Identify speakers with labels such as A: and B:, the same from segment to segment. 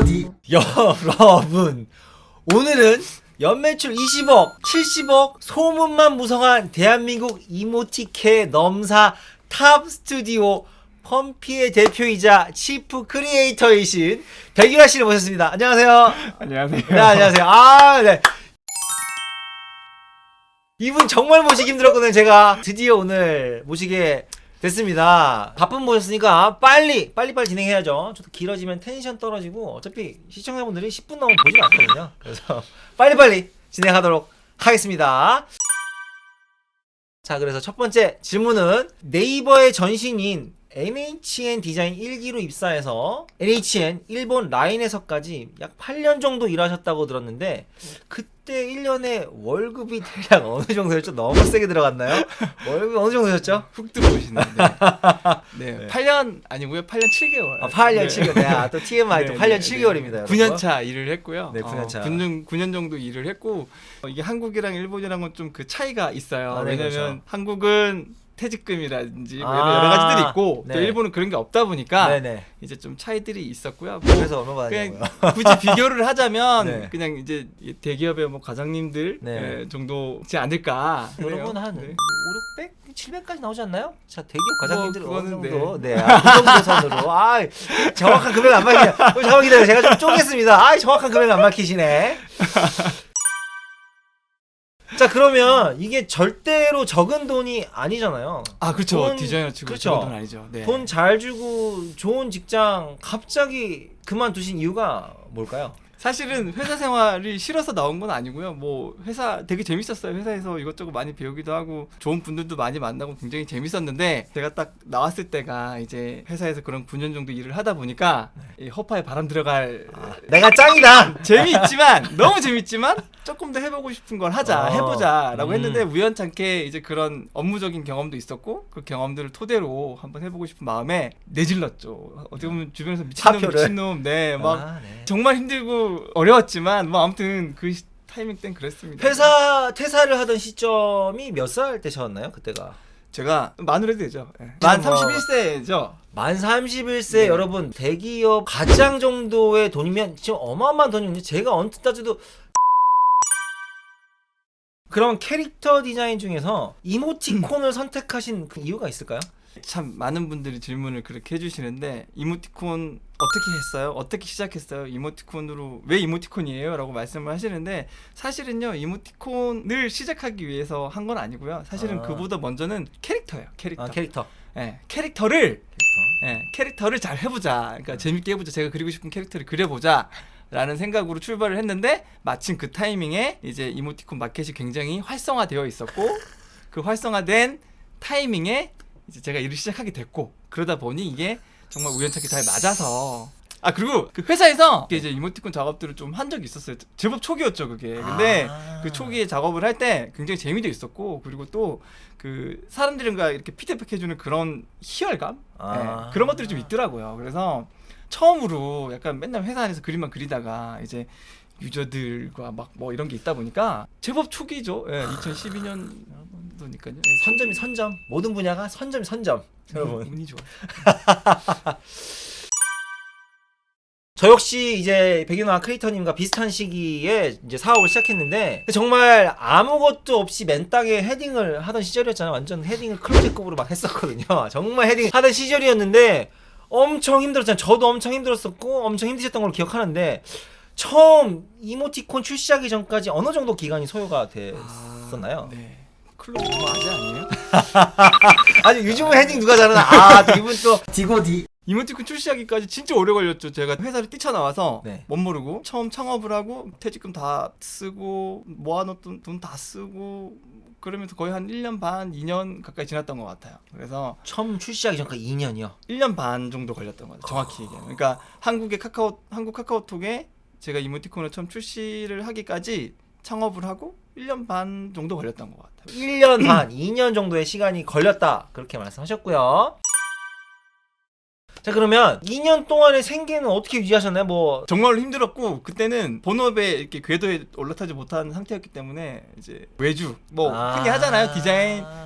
A: 디고디. 여러분, 오늘은 연매출 20억, 70억 소문만 무성한 대한민국 이모티케 넘사 탑 스튜디오 펌피의 대표이자 치프 크리에이터이신 백유라 씨를 모셨습니다. 안녕하세요.
B: 안녕하세요.
A: 네, 안녕하세요. 네. 이분 정말 모시기 힘들었거든요. 제가 드디어 오늘 모시게 됐습니다. 바쁜 모셨으니까 빨리 진행해야죠. 좀 길어지면 텐션 떨어지고 어차피 시청자분들이 10분 넘으면 보지 않거든요. 그래서 빨리 진행하도록 하겠습니다. 자, 그래서 첫 번째 질문은 네이버의 전신인 NHN 디자인 1기로 입사해서 NHN 일본 라인에서까지 약 8년 정도 일하셨다고 들었는데 그때 1년에 월급이 대략 어느 정도였죠? 너무 세게 들어갔나요? 월급이 어느 정도였죠?
B: 훅 들어오시는데. 네. 8년 아니고요. 8년 7개월.
A: 아, 8년 7개월. 네, 또 TMI 또 8년 7개월입니다.
B: 9년 차 일을 했고요.
A: 네, 9년 차.
B: 9년 정도 일을 했고 이게 한국이랑 일본이랑은 좀 그 차이가 있어요.
A: 아, 네,
B: 왜냐면
A: 그렇죠.
B: 한국은 퇴직금이라든지 뭐
A: 아,
B: 여러 가지들이 있고
A: 네.
B: 또 일본은 그런 게 없다 보니까
A: 네네.
B: 이제 좀 차이들이 있었고요.
A: 그래서 얼마 받았냐고요?
B: 그냥 굳이 비교를 하자면
A: 네.
B: 그냥 이제 대기업의 뭐 과장님들
A: 네.
B: 정도지 않을까.
A: 여러분 한
B: 네.
A: 5, 600? 700까지 나오지 않나요? 자, 대기업 과장님들은
B: 뭐,
A: 어느
B: 그거는
A: 정도? 네, 그 정도 선으로. 정확한 금액 안 밝히네. 잠깐 기다려요. 제가 좀 쪼갰습니다. 정확한 금액 안 밝히시네. 자, 그러면 이게 절대로 적은 돈이 아니잖아요.
B: 아, 그렇죠.
A: 돈,
B: 디자이너 치고
A: 그렇죠.
B: 적은 돈 아니죠. 네.
A: 돈 잘 주고 좋은 직장 갑자기 그만두신 이유가 뭘까요?
B: 사실은 회사 생활이 싫어서 나온 건 아니고요. 뭐 회사 되게 재밌었어요. 회사에서 이것저것 많이 배우기도 하고 좋은 분들도 많이 만나고 굉장히 재밌었는데 제가 딱 나왔을 때가 이제 회사에서 그런 9년 정도 일을 하다 보니까 이 허파에 바람 들어갈
A: 내가 짱이다.
B: 재미있지만 너무 재밌지만 조금 더 해보고 싶은 걸 하자, 해보자라고 했는데 우연찮게 이제 그런 업무적인 경험도 있었고 그 경험들을 토대로 한번 해보고 싶은 마음에 내질렀죠. 어떻게 보면 주변에서 미친놈, 네, 막
A: 네.
B: 정말 힘들고 어려웠지만 뭐 아무튼 그 타이밍 땐 그랬습니다.
A: 회사 퇴사를 하던 시점이 몇 살 때셨나요? 그때가
B: 제가 만으로 해도 되죠. 네. 만 31세죠.
A: 만 31세.
B: 네.
A: 여러분 대기업 가장 정도의 돈이면 지금 어마어마한 돈인데 제가 언뜻 따져도 그럼 캐릭터 디자인 중에서 이모티콘을 선택하신 그 이유가 있을까요?
B: 참 많은 분들이 질문을 그렇게 해주시는데 이모티콘 어떻게 했어요? 어떻게 시작했어요? 이모티콘으로 왜 이모티콘이에요? 라고 말씀을 하시는데 사실은요 이모티콘을 시작하기 위해서 한 건 아니고요. 사실은 그보다 먼저는 캐릭터예요. 캐릭터.
A: 캐릭터.
B: 네, 캐릭터를 잘 해보자. 그러니까 재밌게 해보자. 제가 그리고 싶은 캐릭터를 그려보자. 라는 생각으로 출발을 했는데 마침 그 타이밍에 이제 이모티콘 마켓이 굉장히 활성화되어 있었고 그 활성화된 타이밍에 이제 제가 일을 시작하게 됐고 그러다 보니 이게 정말 우연찮게 잘 맞아서 그리고 그 회사에서 이제 이모티콘 작업들을 좀 한 적이 있었어요. 제법 초기였죠 그게. 근데 그 초기에 작업을 할 때 굉장히 재미도 있었고 그리고 또 그 사람들과 이렇게 피드백 해주는 그런 희열감 그런 것들이 좀 있더라고요. 그래서 처음으로 약간 맨날 회사 안에서 그림만 그리다가 이제 유저들과 막 뭐 이런 게 있다 보니까 제법 초기죠. 2012년도니까요.
A: 선점이 선점. 모든 분야가 선점이 선점. 여러분.
B: 운이 좋아.
A: 저 역시 이제 백윤아 크리에이터님과 비슷한 시기에 이제 사업을 시작했는데 정말 아무것도 없이 맨땅에 헤딩을 하던 시절이었잖아요. 완전 헤딩을 클로젯급으로 막 했었거든요. 정말 헤딩 하던 시절이었는데 엄청 힘들었잖아요. 저도 엄청 힘들었었고 엄청 힘드셨던 걸 기억하는데 처음 이모티콘 출시하기 전까지 어느 정도 기간이 소요가 됐었나요?
B: 네. 클로즈 아재 아니에요?
A: 아니 요즘은 헤딩 누가 잘하나? 또 이분 또 디고디.
B: 이모티콘 출시하기까지 진짜 오래 걸렸죠. 제가 회사를 뛰쳐나와서
A: 네.
B: 못 모르고 처음 창업을 하고 퇴직금 다 쓰고 모아놓던 돈 다 쓰고 그러면서 거의 한 1년 반, 2년 가까이 지났던 것 같아요. 그래서
A: 처음 출시하기 전까지 2년이요?
B: 1년 반 정도 걸렸던 것 같아요. 정확히 얘기하면. 그러니까 한국 카카오톡에 제가 이모티콘을 처음 출시를 하기까지 창업을 하고 1년 반 정도 걸렸던 것 같아요.
A: 1년 반, 2년 정도의 시간이 걸렸다. 그렇게 말씀하셨고요. 자, 그러면 2년 동안의 생계는 어떻게 유지하셨나요? 뭐
B: 정말로 힘들었고 그때는 본업에 이렇게 궤도에 올라타지 못한 상태였기 때문에 이제 외주 뭐 흔히 하잖아요.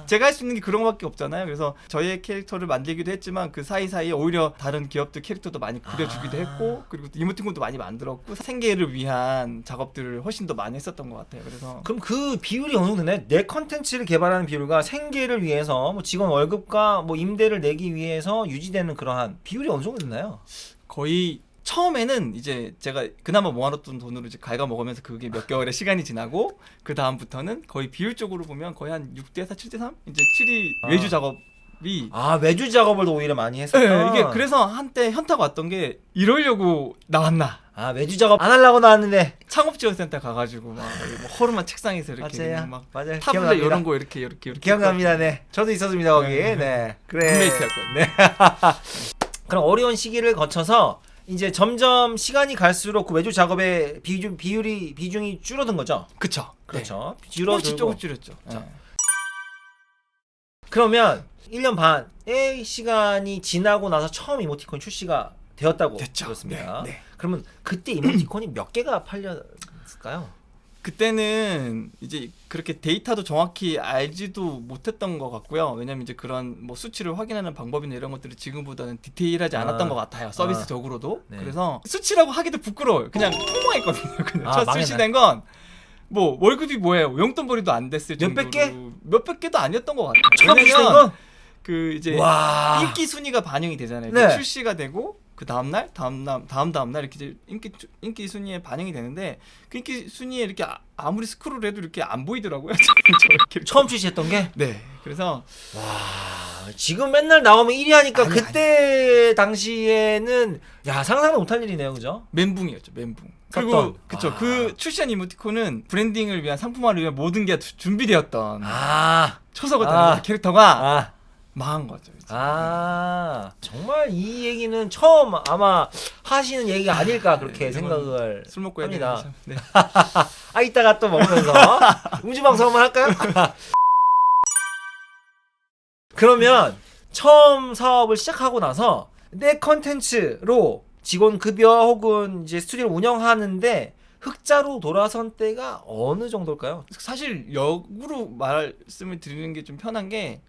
B: 제가 할 수 있는 게 그런 거밖에 없잖아요. 그래서 저희의 캐릭터를 만들기도 했지만 그 사이사이에 오히려 다른 기업들 캐릭터도 많이 그려주기도 했고 그리고 또 이모티콘도 많이 만들었고 생계를 위한 작업들을 훨씬 더 많이 했었던 것 같아요. 그래서
A: 그럼 그 비율이 어느 정도 되나요? 내 컨텐츠를 개발하는 비율과 생계를 위해서 뭐 직원 월급과 뭐 임대를 내기 위해서 유지되는 그러한 비율이 어느 정도 되나요?
B: 거의 처음에는 이제 제가 그나마 모아놨던 돈으로 이제 갉아먹으면서 그게 몇 개월의 시간이 지나고 그 다음부터는 거의 비율적으로 보면 거의 한 6대4 7대3 이제 7이 외주 작업이
A: 외주 작업을 더 오히려 많이 했었다.
B: 네, 이게 그래서 한때 현타가 왔던 게 이러려고 나왔나
A: 외주 작업 안 하려고 나왔는데
B: 창업지원센터 가가지고 막 뭐 허름한 책상에서 이렇게
A: 맞아요.
B: 막
A: 맞아요.
B: 타블렛
A: 기억납니다.
B: 이런 거 이렇게
A: 기억납니다. 네. 저도 있었습니다 거기. 네. 그래.
B: 룸메이트였거든요.
A: 네. 그럼 어려운 시기를 거쳐서 이제 점점 시간이 갈수록 그 외주 작업의 비중이 줄어든 거죠.
B: 그쵸.
A: 그렇죠.
B: 조금씩
A: 줄어들고.
B: 줄였죠. 네.
A: 그러면 1년 반의 시간이 지나고 나서 처음 이모티콘 출시가 되었다고
B: 됐죠.
A: 들었습니다.
B: 네, 네.
A: 그러면 그때 이모티콘이 몇 개가 팔렸을까요?
B: 그때는 이제 그렇게 데이터도 정확히 알지도 못했던 것 같고요. 왜냐면 이제 그런 뭐 수치를 확인하는 방법이나 이런 것들이 지금보다는 디테일하지 않았던 것 같아요. 서비스적으로도.
A: 네.
B: 그래서 수치라고 하기도 부끄러워요. 그냥 통보했거든요. 그냥 첫
A: 망했네.
B: 출시된 건 뭐 월급이 뭐예요? 용돈벌이도 안 됐을
A: 몇백
B: 정도로
A: 개?
B: 몇백 개도 아니었던 것 같아요.
A: 처음 출시된
B: 왜냐면
A: 건?
B: 그 이제
A: 와.
B: 인기 순위가 반영이 되잖아요.
A: 네.
B: 출시가 되고 그 다음 날, 다음 날 이렇게 이제 인기 순위에 반영이 되는데 그 인기 순위에 이렇게 아무리 스크롤해도 이렇게 안 보이더라고요. 저렇게.
A: 처음 출시했던 게?
B: 네. 그래서
A: 지금 맨날 나오면 1위 하니까
B: 아니,
A: 그때 당시에는 상상도 못할 일이네요, 그죠?
B: 멘붕이었죠. 멘붕.
A: 썼던.
B: 그리고 그쵸. 그 출시한 이모티콘은 브랜딩을 위한 상품화를 위한 모든 게 준비되었던 초석을 다는 캐릭터가 망한 거죠. 이제.
A: 정말 이 얘기는 처음 아마 하시는 얘기가 아닐까 그렇게 생각을
B: 술 먹고
A: 합니다.
B: 해야 네.
A: 이따가 또 먹으면서 음주방송 한번 할까요? 그러면 처음 사업을 시작하고 나서 내 컨텐츠로 직원 급여 혹은 이제 스튜디오를 운영하는데 흑자로 돌아선 때가 어느 정도일까요?
B: 사실 역으로 말씀을 드리는 게 좀 편한 게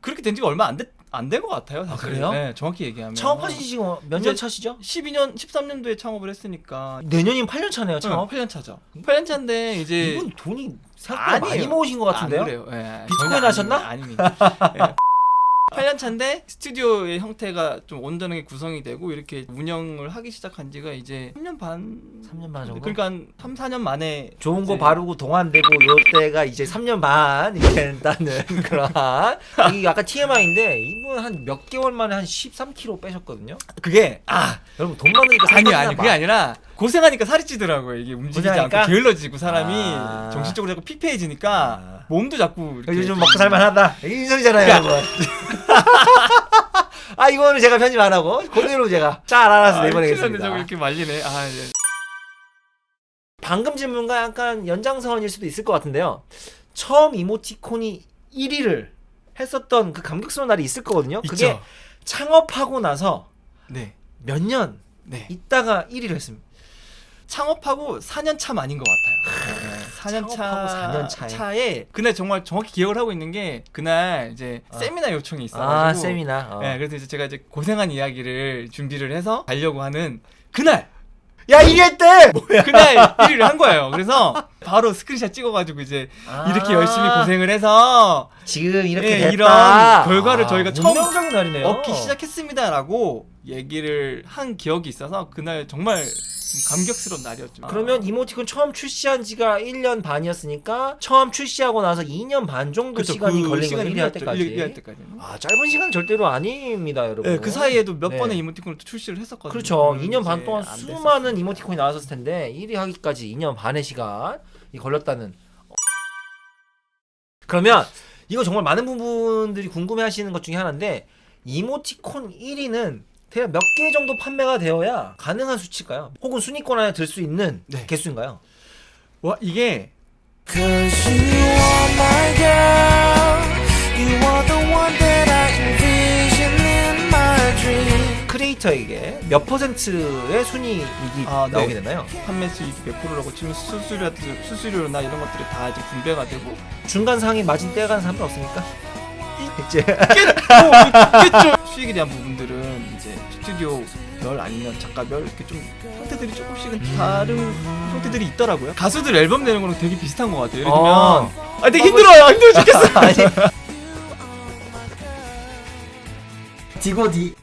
B: 그렇게 된 지가 얼마 안 된 것 같아요. 사실.
A: 그래요?
B: 네, 정확히 얘기하면.
A: 창업하신 지 지금 몇 년 차시죠?
B: 13년도에 창업을 했으니까
A: 내년이면 8년 차네요, 창업.
B: 8년 차죠. 8년 차인데 이제
A: 이분 돈이 생각보다 많이 모으신 것 같은데요?
B: 안 그래요. 네,
A: 비트코인
B: 전혀
A: 하셨나?
B: 아닙니다. 네. 8년 차인데 스튜디오의 형태가 좀 온전하게 구성이 되고 이렇게 운영을 하기 시작한 지가 이제 3년 반
A: 3년 반 정도?
B: 그러니까 한 3, 4년 만에
A: 좋은 거
B: 이제
A: 바르고 동안되고 요때가 이제 3년 반 이렇게 된다는 그런 이게 약간 TMI인데 이분 한 몇 개월 만에 한 13kg 빼셨거든요.
B: 그게
A: 여러분 돈 많으니까 살
B: 아니 그게 아니라 고생하니까 살이 찌더라고요. 이게 움직이지
A: 고생하니까?
B: 않고 게을러지고 사람이 정신적으로 자꾸 피폐해지니까 몸도 자꾸 이렇게
A: 요즘 먹고 살만하다 이 소리잖아요, 여러분. 이거는 제가 편집 안 하고 그대로 제가 잘 알아서 내보내겠습니다.
B: 저거 이렇게 말리네. 네.
A: 방금 질문과 약간 연장선일 수도 있을 것 같은데요. 처음 이모티콘이 1위를 했었던 그 감격스러운 날이 있을 거거든요. 그게
B: 있죠.
A: 창업하고 나서
B: 네.
A: 몇 년
B: 네.
A: 있다가 1위를 했습니다.
B: 창업하고 4년 차 만인 것 같아요. 네, 4년
A: 창업하고 4년 차에.
B: 그날 정말 정확히 기억을 하고 있는 게 그날 이제 세미나 요청이 있어가지고
A: 세미나.
B: 네, 그래서 이제 제가 이제 고생한 이야기를 준비를 해서 가려고 하는 그날
A: 야, 1위 했대!
B: 그날 1위를 한 거예요. 그래서 바로 스크린샷 찍어가지고 이제 이렇게 열심히 고생을 해서
A: 지금 이렇게
B: 네,
A: 됐다.
B: 이런 결과를 저희가 처음
A: 운명적인 날이네요.
B: 얻기 시작했습니다라고 얘기를 한 기억이 있어서 그날 정말 좀 감격스러운 날이었죠.
A: 그러면 이모티콘 처음 출시한 지가 1년 반이었으니까 처음 출시하고 나서 2년 반 정도
B: 그쵸,
A: 시간이
B: 그
A: 걸린
B: 시간이
A: 거예요. 1위 할 때까지.
B: 1위 할 때까지는.
A: 짧은 시간 절대로 아닙니다, 여러분.
B: 네, 그 사이에도 몇
A: 네.
B: 번의 이모티콘을 또 출시를 했었거든요.
A: 그렇죠. 2년 반
B: 이제
A: 동안
B: 안
A: 수많은
B: 됐었어요.
A: 이모티콘이 나왔을 텐데 1위 하기까지 2년 반의 시간이 걸렸다는. 그러면 이거 정말 많은 부분들이 궁금해하시는 것 중에 하나인데 이모티콘 1위는 대략 몇 개 정도 판매가 되어야 가능한 수치일까요? 혹은 순위권 안에 들 수 있는
B: 네.
A: 개수인가요?
B: 와 이게
C: Cause you are my girl. You are the one that I envision in my dream.
A: 크리에이터에게 몇 퍼센트의 순이익이
B: 아, 네.
A: 나오게 되나요?
B: 판매 수익이 100%라고 치면 수수료나 이런 것들이 다 이제 분배가 되고
A: 중간 상위 마진 떼어가는 사람은 없습니까? 이제
B: 있겠죠. 수익에 대한 부분들은 이제 스튜디오별 아니면 작가별 이렇게 좀 형태들이 조금씩은 다른 형태들이 있더라고요. 가수들 앨범 내는 거랑 되게 비슷한 것 같아요. 예를 들면 되게 힘들어요. 힘들어 죽겠어.
A: 아니 디고디